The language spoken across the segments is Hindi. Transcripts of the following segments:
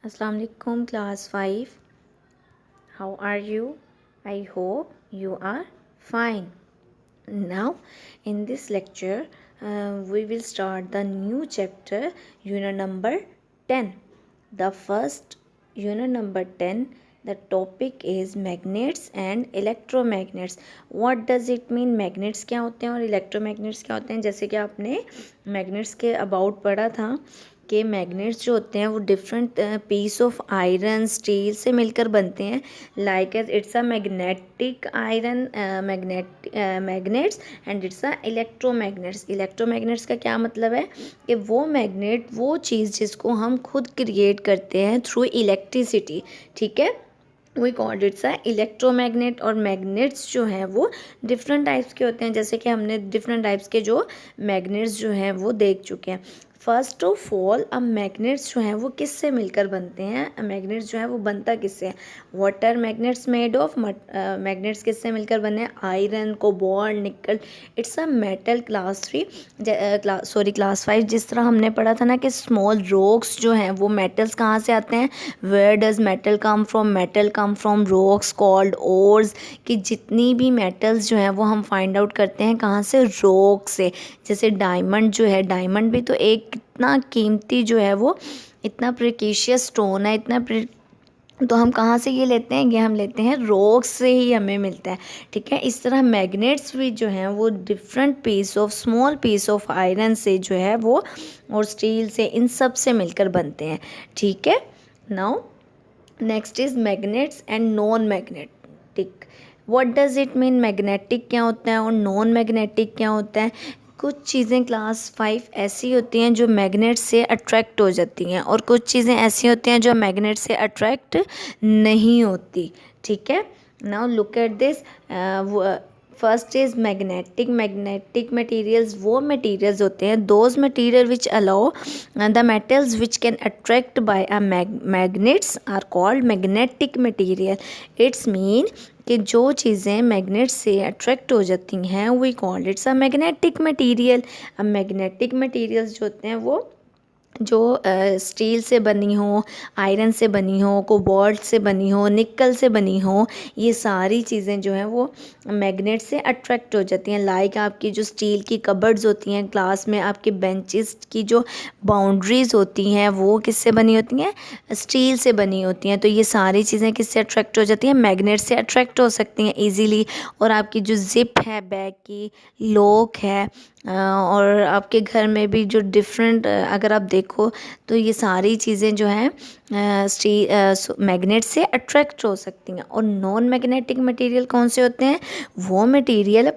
Assalamu alaikum class 5. How are you? I hope you are fine. Now in this lecture we will start the new chapter, unit number 10. The first unit number 10, the topic is magnets and electromagnets. What does it mean? Magnets क्या होते हैं और electromagnets क्या होते हैं? जैसे कि आपने magnets के about पढ़ा था कि मैग्नेट्स जो होते हैं वो different piece of iron steel से मिलकर बनते हैं, like as it's a magnetic iron magnets and it's a electromagnets. Electromagnets का क्या मतलब है कि वो मैग्नेट वो चीज़ जिसको हम खुद क्रिएट करते हैं थ्रू इलेक्ट्रिसिटी, ठीक है, we called it's a electromagnet. और मैग्नेट्स जो हैं वो डिफरेंट टाइप्स के होते हैं, जैसे कि हमने डिफरेंट टाइप्स के जो मैग्नेट्स जो हैं वो देख चुके हैं। फर्स्ट ऑफ ऑल अब मैग्नेट्स जो हैं वो किससे मिलकर बनते हैं? मैग्नेट्स जो है वो बनता किससे है? Water magnets made of magnets किससे मिलकर बने? आयरन, कोबाल्ट, निकल। It's a metal. क्लास 5 जिस तरह हमने पढ़ा था ना कि स्मॉल रॉक्स जो हैं वो मेटल्स कहाँ से आते हैं? Where does metal come from? Metal come from rocks called ores. कि जितनी भी मेटल्स जो हैं वो हम फाइंड आउट करते हैं कहाँ से? रॉक से। जैसे डायमंड जो है, डायमंड भी तो एक इतना कीमती जो है वो इतना प्रिकेशियस स्टोन है, तो हम कहाँ से ये लेते हैं? ये हम लेते हैं रॉक्स से ही हमें मिलता है, ठीक है। इस तरह मैग्नेट्स भी जो हैं वो different piece of small piece of iron से जो है वो और स्टील से, इन सब से मिलकर बनते हैं, ठीक है। Now next is magnets and non magnetic. What does it mean? Magnetic क्या होता है और नॉन मैग्नेटिक क्या होता है? कुछ चीज़ें क्लास 5 ऐसी होती हैं जो मैग्नेट से अट्रैक्ट हो जाती हैं और कुछ चीज़ें ऐसी होती हैं जो मैग्नेट से अट्रैक्ट नहीं होती, ठीक है। Now look at this. First is magnetic materials. वो मटेरियल्स होते हैं those material which allow the metals which can attract by a magnets are called magnetic material. It's mean कि जो चीज़ें मैग्नेट से अट्रैक्ट हो जाती हैं we called it's a magnetic material. अब मैग्नेटिक मटेरियल्स जो होते हैं वो जो स्टील से बनी हो, आयरन से बनी हो, कोबाल्ट से बनी हो, निकल से बनी हो, ये सारी चीज़ें जो हैं वो मैग्नेट से अट्रैक्ट हो जाती हैं। लाइक आपकी जो स्टील की कबर्ड्स होती हैं क्लास में, आपके बेंचेस की जो बाउंड्रीज होती हैं वो किससे बनी होती हैं? स्टील से बनी होती हैं। तो ये सारी चीज़ें किससे अट्रैक्ट हो जाती हैं? मैग्नेट से अट्रैक्ट हो सकती हैं ईजीली। और आपकी जो जिप है बैग की, लॉक है, और आपके घर में भी जो डिफरेंट अगर आप देखो तो ये सारी चीज़ें जो हैं मैग्नेट से अट्रैक्ट हो सकती हैं। और नॉन मैग्नेटिक मटेरियल कौन से होते हैं? वो मटेरियल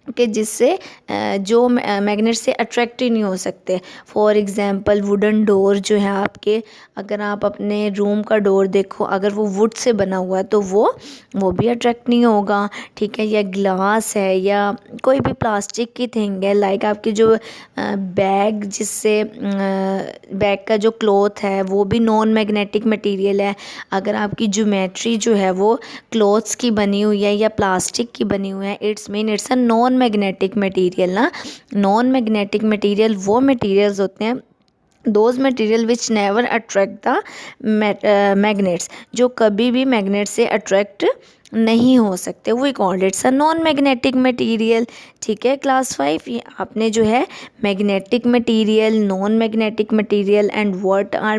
कि जिससे जो मैग्नेट से अट्रैक्ट ही नहीं हो सकते। फॉर एग्ज़ाम्पल वुडन डोर जो है आपके, अगर आप अपने रूम का डोर देखो अगर वो वुड से बना हुआ है तो वो भी अट्रैक्ट नहीं होगा, ठीक है। या ग्लास है या कोई भी प्लास्टिक की थिंग है, लाइक आपकी जो बैग जिससे बैग का जो क्लॉथ है वो भी नॉन मैग्नेटिक मटेरियल है। अगर आपकी ज्योमेट्री जो है वो क्लॉथ्स की बनी हुई है या प्लास्टिक की बनी हुई है, it's mean it's a non magnetic material ना। नॉन मैग्नेटिक मटेरियल वो मटेरियल्स होते हैं those material which never attract the magnets, जो कभी भी मैग्नेट से अट्रैक्ट नहीं हो सकते। We called it's a non magnetic material, ठीक है। क्लास 5 ये आपने जो है magnetic material, non magnetic material and what are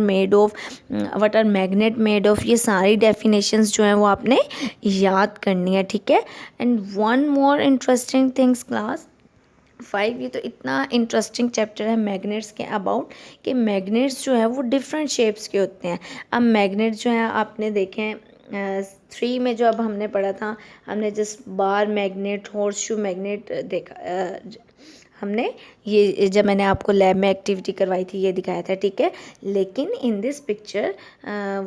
magnet made of, ये सारी डेफिनेशंस जो हैं वो आपने याद करनी है, ठीक है। And one more interesting things class 5, ये तो इतना इंटरेस्टिंग चैप्टर है मैग्नेट्स के अबाउट कि मैग्नेट्स जो है वो डिफरेंट शेप्स के होते हैं। अब मैग्नेट जो है आपने देखें 3 में जो अब हमने पढ़ा था, हमने just bar magnet, horse shoe magnet देखा, हमने ये जब मैंने आपको लैब में एक्टिविटी करवाई थी ये दिखाया था, ठीक है। लेकिन in this picture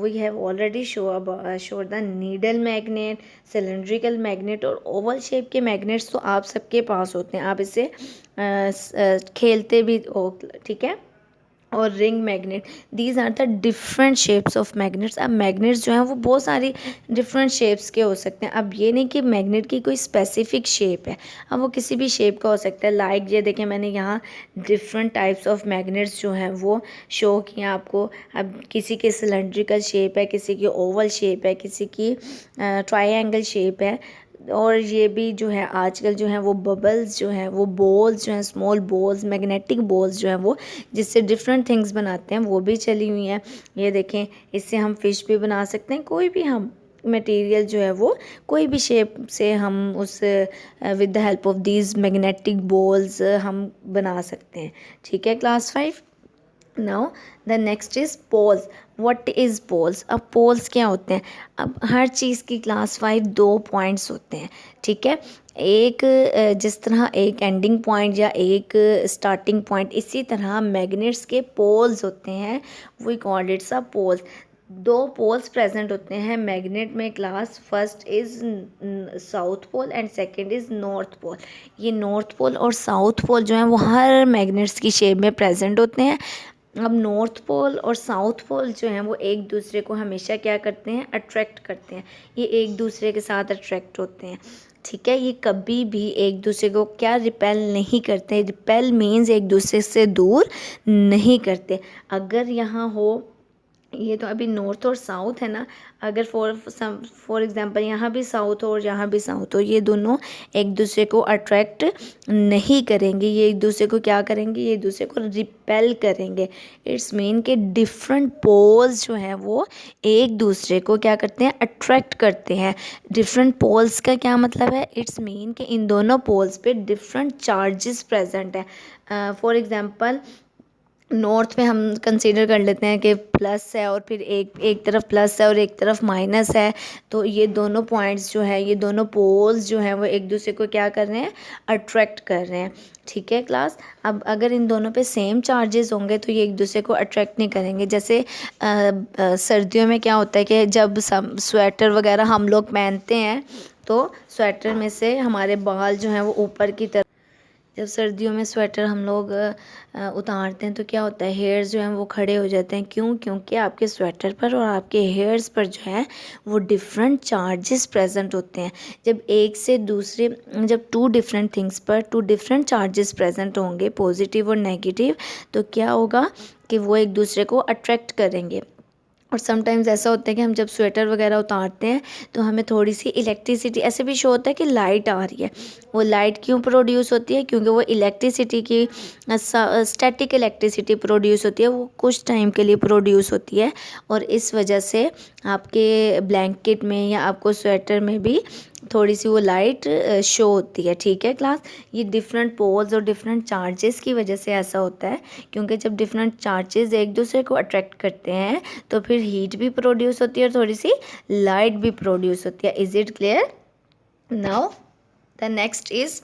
we have already show the needle magnet, cylindrical magnet और ओवल शेप के मैग्नेट्स तो आप सबके पास होते हैं, आप इसे खेलते भी हो, ठीक है। और ring magnet, these are the different shapes of magnets. अब मैग्नेट्स जो हैं वो बहुत सारी डिफरेंट शेप्स के हो सकते हैं। अब ये नहीं कि मैग्नेट की कोई स्पेसिफिक शेप है, अब वो किसी भी शेप का हो सकता है। लाइक ये देखें, मैंने यहाँ डिफरेंट टाइप्स ऑफ मैग्नेट्स जो हैं वो शो किए आपको। अब किसी की सिलेंड्रिकल शेप है, किसी की ओवल शेप है, किसी की ट्रायंगल शेप है। और ये भी जो है आजकल जो है वो बबल्स जो हैं, वो बॉल्स जो हैं, स्मॉल बॉल्स, मैग्नेटिक बॉल्स जो हैं वो जिससे डिफरेंट थिंग्स बनाते हैं, वो भी चली हुई हैं। ये देखें, इससे हम फिश भी बना सकते हैं। कोई भी हम मटेरियल जो है वो कोई भी शेप से हम उस with the help of these magnetic balls हम बना सकते हैं। ठीक है class 5। Now the next is poles. What is poles? अब पोल्स क्या होते हैं? अब हर चीज़ की क्लास 5 2 पॉइंट्स होते हैं। ठीक है, एक जिस तरह एक एंडिंग पॉइंट या एक स्टार्टिंग पॉइंट, इसी तरह मैग्नेट्स के पोल्स होते हैं। We called it's a poles. 2 poles present होते हैं मैग्नेट में class. First is south pole and second is north pole. ये नॉर्थ पोल और साउथ पोल जो हैं वो हर मैग्नेट्स की शेप में प्रेजेंट होते हैं। अब नॉर्थ पोल और साउथ पोल जो हैं वो एक दूसरे को हमेशा क्या करते हैं? अट्रैक्ट करते हैं। ये एक दूसरे के साथ अट्रैक्ट होते हैं। ठीक है, ये कभी भी एक दूसरे को क्या रिपेल नहीं करते। रिपेल मीन्स एक दूसरे से दूर नहीं करते। अगर यहाँ हो, ये तो अभी नॉर्थ और साउथ है ना, अगर फॉर एग्जांपल यहाँ भी साउथ हो और यहाँ भी साउथ हो, ये दोनों एक दूसरे को अट्रैक्ट नहीं करेंगे। ये एक दूसरे को क्या करेंगे? ये एक दूसरे को रिपेल करेंगे। इट्स मीन के डिफरेंट पोल्स जो हैं वो एक दूसरे को क्या करते हैं? अट्रैक्ट करते हैं। डिफरेंट पोल्स का क्या मतलब है? इट्स मीन कि इन दोनों पोल्स पे डिफरेंट चार्जेस प्रेजेंट है। फॉर एग्जांपल नॉर्थ में हम कंसीडर कर लेते हैं कि प्लस है और फिर एक तरफ प्लस है और एक तरफ माइनस है। तो ये दोनों पॉइंट्स जो है, ये दोनों पोल्स जो हैं वो एक दूसरे को क्या कर रहे हैं? अट्रैक्ट कर रहे हैं। ठीक है क्लास। अब अगर इन दोनों पे सेम चार्जेस होंगे तो ये एक दूसरे को अट्रैक्ट नहीं करेंगे। जैसे सर्दियों में क्या होता है कि जब स्वेटर वगैरह हम लोग पहनते हैं तो स्वेटर में से हमारे बाल जो हैं वो ऊपर की तरफ, जब सर्दियों में स्वेटर हम लोग उतारते हैं तो क्या होता है? हेयर्स जो हैं वो खड़े हो जाते हैं। क्यों? क्योंकि आपके स्वेटर पर और आपके हेयर्स पर जो है वो डिफरेंट चार्जेस प्रेजेंट होते हैं। जब एक से दूसरे, जब 2 डिफरेंट थिंग्स पर 2 डिफरेंट चार्जेस प्रेजेंट होंगे, पॉजिटिव और नेगेटिव, तो क्या होगा कि वो एक दूसरे को अट्रैक्ट करेंगे। और समटाइम्स ऐसा होता है कि हम जब स्वेटर वगैरह उतारते हैं तो हमें थोड़ी सी इलेक्ट्रिसिटी, ऐसे भी शो होता है कि लाइट आ रही है। वो लाइट क्यों प्रोड्यूस होती है? क्योंकि वो इलेक्ट्रिसिटी की स्टैटिक इलेक्ट्रिसिटी प्रोड्यूस होती है, वो कुछ टाइम के लिए प्रोड्यूस होती है। और इस वजह से आपके ब्लैंकेट में या आपको स्वेटर में भी थोड़ी सी वो लाइट शो होती है। ठीक है क्लास। ये डिफरेंट पोल्स और डिफरेंट चार्जेस की वजह से ऐसा होता है, क्योंकि जब डिफरेंट चार्जेस एक दूसरे को अट्रैक्ट करते हैं तो फिर हीट भी प्रोड्यूस होती है और थोड़ी सी लाइट भी प्रोड्यूस होती है। Is it clear? Now the next is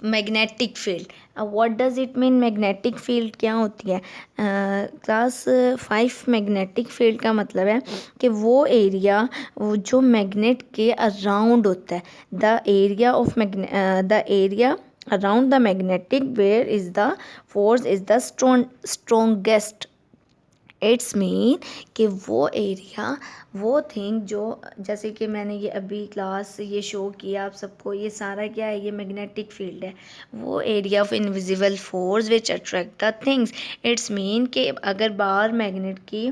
magnetic field. अब what does it mean? Magnetic field क्या होती है? क्लास 5 मैग्नेटिक फील्ड का मतलब है कि वो एरिया जो मैग्नेट के अराउंड होता है, the area of the area around the magnetic where is the force is the strongest. It's mean कि वो एरिया, वो थिंग जो, जैसे कि मैंने ये अभी क्लास ये शो किया आप सबको, ये सारा क्या है? ये मैग्नेटिक फील्ड है। वो area of invisible force which attract the things. It's mean कि अगर बार मैग्नेट की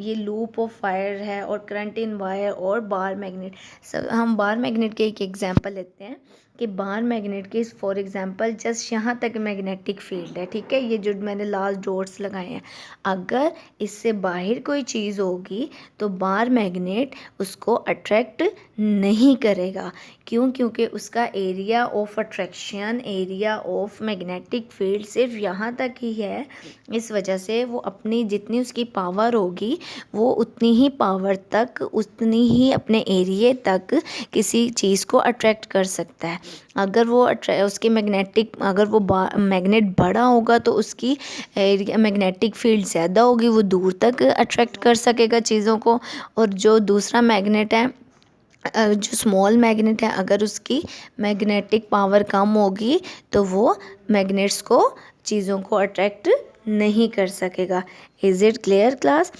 ये लूप ऑफ वायर है और करंट इन वायर और बार मैग्नेट, सब हम बार मैग्नेट के एक एग्जांपल लेते हैं कि बार मैग्नेट की फॉर एग्जांपल जस्ट यहाँ तक मैग्नेटिक फील्ड है। ठीक है, ये जो मैंने लास्ट डॉट्स लगाए हैं, अगर इससे बाहर कोई चीज़ होगी तो बार मैग्नेट उसको अट्रैक्ट नहीं करेगा। क्यों? क्योंकि उसका area of attraction, area of magnetic field सिर्फ यहाँ तक ही है। इस वजह से वो अपनी जितनी उसकी पावर होगी वो उतनी ही पावर तक, उतनी ही अपने एरिया तक किसी चीज़ को अट्रैक्ट कर सकता है। अगर वो उसकी मैग्नेटिक, अगर वो मैग्नेट बड़ा होगा तो उसकी एरिया मैग्नेटिक फील्ड ज़्यादा होगी, वो दूर तक अट्रैक्ट कर सकेगा चीज़ों को। और जो दूसरा मैग्नेट है, जो स्मॉल मैग्नेट है, अगर उसकी मैग्नेटिक पावर कम होगी तो वो मैग्नेट्स को, चीज़ों को अट्रैक्ट नहीं कर सकेगा। Is it clear class?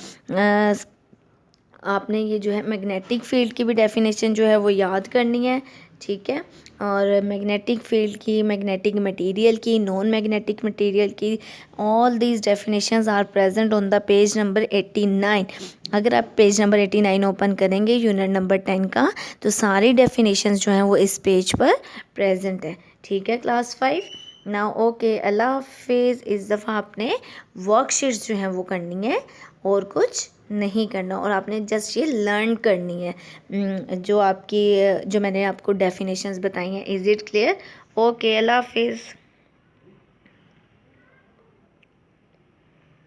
आपने ये जो है मैग्नेटिक फील्ड की भी डेफिनेशन जो है वो याद करनी है, ठीक है। और मैग्नेटिक फील्ड की, मैग्नेटिक मटेरियल की, नॉन मैग्नेटिक मटेरियल की, all these definitions are present on the page number 89। अगर आप पेज नंबर 89 ओपन करेंगे यूनिट नंबर 10 का, तो सारी डेफिनेशंस जो हैं वो इस पेज पर प्रेजेंट है, ठीक है क्लास 5। ना ओके, अल्लाह हाफिज़। इस दफ़ा आपने वर्कशीट्स जो हैं वो करनी है और कुछ नहीं करना, और आपने जस्ट ये लर्न करनी है जो आपकी जो मैंने आपको डेफिनेशंस बताई हैं। Is it clear? ओके, अल्लाह हाफिज़।